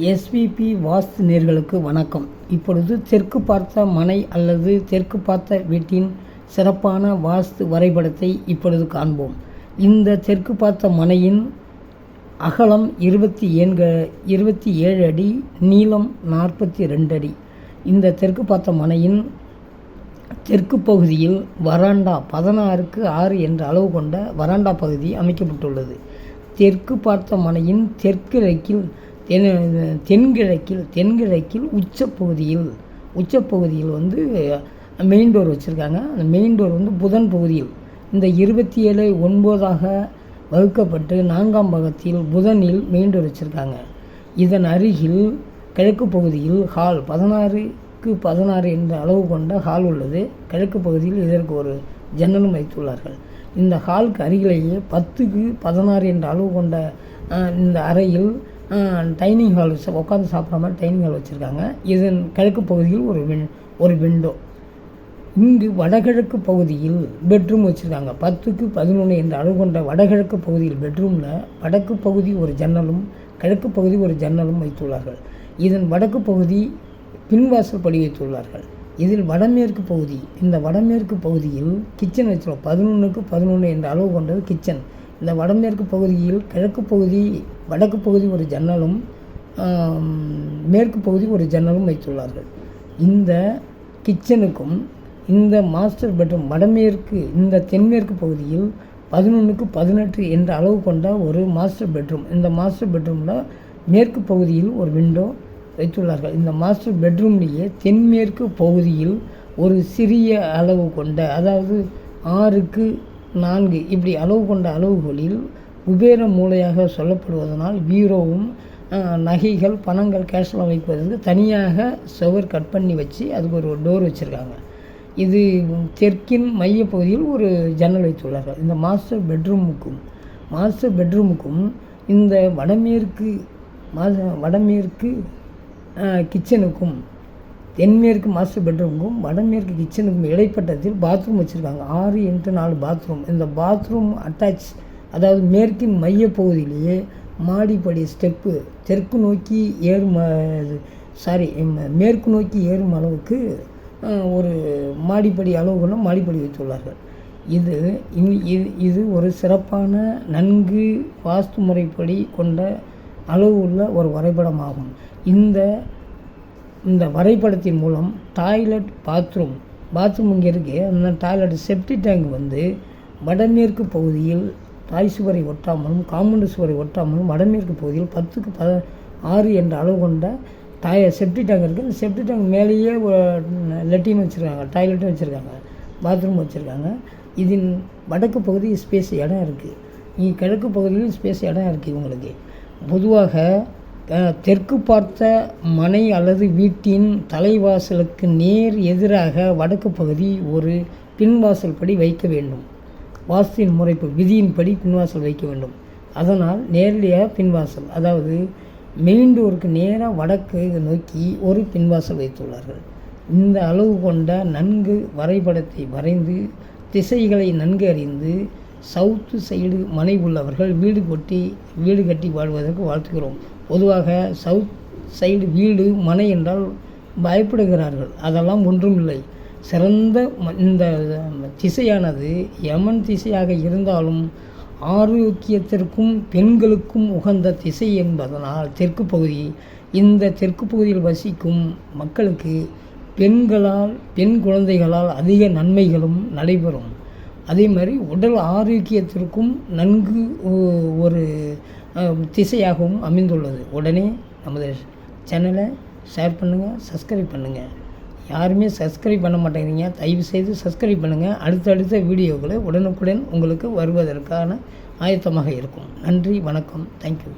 SPB வாஸ்து நேயர்களுக்கு வணக்கம். இப்பொழுது தெற்கு பார்த்த மனை அல்லது தெற்கு பார்த்த வீட்டின் சிறப்பான வாஸ்து வரைபடத்தை இப்பொழுது காண்போம். இந்த தெற்கு பார்த்த மனையின் அகலம் 27 அடி, நீளம் 42 அடி. இந்த தெற்கு பார்த்த மனையின் தெற்கு பகுதியில் வராண்டா 16க்கு 6 என்ற அளவு கொண்ட வராண்டா பகுதி அமைக்கப்பட்டுள்ளது. தெற்கு பார்த்த மனையின் தென்கிழக்கில் உச்சப்பகுதியில் வந்து மெயின் டோர் வச்சுருக்காங்க. அந்த மெயின் டோர் வந்து புதன் பகுதியில் இந்த 27/9 வகுக்கப்பட்டு 4ஆம் பாகத்தில் புதனில் மெயின் டோர் வச்சுருக்காங்க. இதன் அருகில் கிழக்கு பகுதியில் ஹால் 16க்கு 16 என்ற அளவு கொண்ட ஹால் உள்ளது. கிழக்கு பகுதியில் இதற்கு ஒரு ஜன்னலும் வைத்துள்ளார்கள். இந்த ஹாலுக்கு அருகிலேயே 10க்கு 16 என்ற அளவு கொண்ட இந்த அறையில் டைனிங் ஹால் உட்காந்து சாப்பிட்ற மாதிரி டைனிங் ஹால் வச்சுருக்காங்க. இதன் கிழக்கு பகுதியில் ஒரு விண்டோ. இங்கு வடகிழக்கு பகுதியில் பெட்ரூம் வச்சுருக்காங்க. 10க்கு 11 என்ற அளவு கொண்ட வடகிழக்கு பகுதியில் பெட்ரூமில் வடக்கு பகுதி ஒரு ஜன்னலும் கிழக்கு பகுதி ஒரு ஜன்னலும் வைத்துள்ளார்கள். இதன் வடக்கு பகுதி பின்வாசல் படி வைத்துள்ளார்கள். இதில் வடமேற்கு பகுதி, இந்த வடமேற்கு பகுதியில் கிச்சன் வச்சுருக்கோம். 11க்கு 11 என்ற அளவு கொண்டது கிச்சன். இந்த வடமேற்கு பகுதியில் வடக்கு பகுதி ஒரு ஜன்னலும் மேற்கு பகுதி ஒரு ஜன்னலும் வைத்துள்ளார்கள். இந்த கிச்சனுக்கும் இந்த மாஸ்டர் பெட்ரூம் இந்த தென்மேற்கு பகுதியில் 11க்கு 18 என்ற அளவு கொண்ட ஒரு மாஸ்டர் பெட்ரூம். இந்த மாஸ்டர் பெட்ரூமில் மேற்கு பகுதியில் ஒரு விண்டோ வைத்துள்ளார்கள். இந்த மாஸ்டர் பெட்ரூம்லேயே தென்மேற்கு பகுதியில் ஒரு சிறிய அளவு கொண்ட, அதாவது 6க்கு 4 இப்படி அளவு கொண்ட அளவுகளில் குபேர மூலையாக சொல்லப்படுவதனால் பீரோவும் நகைகள் பணங்கள் கேஷ்லாம் வைப்பதற்கு தனியாக சுவர் கட் பண்ணி வச்சு அதுக்கு ஒரு டோர் வச்சுருக்காங்க. இது தெற்கின் மைய பகுதியில் ஒரு ஜன்னல் வைத்துள்ளார்கள். இந்த மாஸ்டர் பெட்ரூமுக்கும் இந்த வடமேற்கு கிச்சனுக்கும் தென்மேற்கு மாஸ்டர் பெட்ரூமுக்கும் வடமேற்கு கிச்சனுக்கும் இடைப்பட்டத்தில் பாத்ரூம் வச்சுருக்காங்க. 6x4 bathroom. இந்த பாத்ரூம் அதாவது மேற்கின் மைய பகுதியிலேயே மாடிப்படி ஸ்டெப்பு மேற்கு நோக்கி ஏறும் அளவுக்கு ஒரு மாடிப்படி அளவுகளும் மாடிப்படி வைத்துள்ளார்கள். இது ஒரு சிறப்பான நன்கு வாஸ்து முறைப்படி கொண்ட அளவு உள்ள ஒரு வரைபடமாகும். இந்த வரைபடத்தின் மூலம் டாய்லெட் பாத்ரூம் இங்கே இருக்குது. அந்த டாய்லெட் செப்டி டேங்க் வந்து வடமேற்கு பகுதியில் தாய் சுவரை ஒட்டாமலும் காம்பவுண்டு சுவரை ஒட்டாமலும் வடமேற்கு பகுதியில் 10க்கு 6 என்ற அளவு கொண்ட செப்டி டேங்க் இருக்குது. இந்த செப்டி டேங்க் மேலேயே லெட்டின் வச்சுருக்காங்க, டாய்லெட்டும் வச்சுருக்காங்க, பாத்ரூம் வச்சுருக்காங்க. இதன் வடக்கு பகுதி ஸ்பேஸ் இடம் இருக்குது. இங்கே கிழக்கு பகுதியில் ஸ்பேஸ் இடம் இருக்குது. இவங்களுக்கு பொதுவாக தெற்கு பார்த்த மனை அல்லது வீட்டின் தலைவாசலுக்கு நேர் எதிராக வடக்கு பகுதி ஒரு பின்வாசல் படி வைக்க வேண்டும். வாஸ்துவின் முறைப்பு விதியின்படி பின்வாசல் வைக்க வேண்டும். அதனால் நேரடியாக பின்வாசல், அதாவது மெயின் டோருக்கு நேராக வடக்கு நோக்கி ஒரு பின்வாசல் வைத்துள்ளார்கள். இந்த அளவு கொண்ட நன்கு வரைபடத்தை வரைந்து திசைகளை நன்கு அறிந்து சவுத்து சைடு மனை உள்ளவர்கள் வீடு கட்டி வாழ்வதற்கு வாழ்த்துகிறோம். பொதுவாக சவுத் சைடு வீடு மனை என்றால் பயப்படுகிறார்கள். அதெல்லாம் ஒன்றுமில்லை. சிறந்த இந்த திசையானது யமன் திசையாக இருந்தாலும் ஆரோக்கியத்திற்கும் பெண்களுக்கும் உகந்த திசை என்பதனால் இந்த தெற்கு பகுதியில் வசிக்கும் மக்களுக்கு பெண் குழந்தைகளால் அதிக நன்மைகளும் நடைபெறும். அதே மாதிரி உடல் ஆரோக்கியத்திற்கும் நன்கு ஒரு திசையாகவும் அமைந்துள்ளது. உடனே நமது சேனலை ஷேர் பண்ணுங்கள், சப்ஸ்கிரைப் பண்ணுங்கள். யாருமே சப்ஸ்கிரைப் பண்ண மாட்டேங்கிறீங்க. தயவுசெய்து சப்ஸ்கிரைப் பண்ணுங்கள். அடுத்தடுத்த வீடியோக்களை உடனுக்குடன் உங்களுக்கு வருவதற்கான ஆயத்தமாக இருக்கும். நன்றி, வணக்கம், தேங்க்யூ.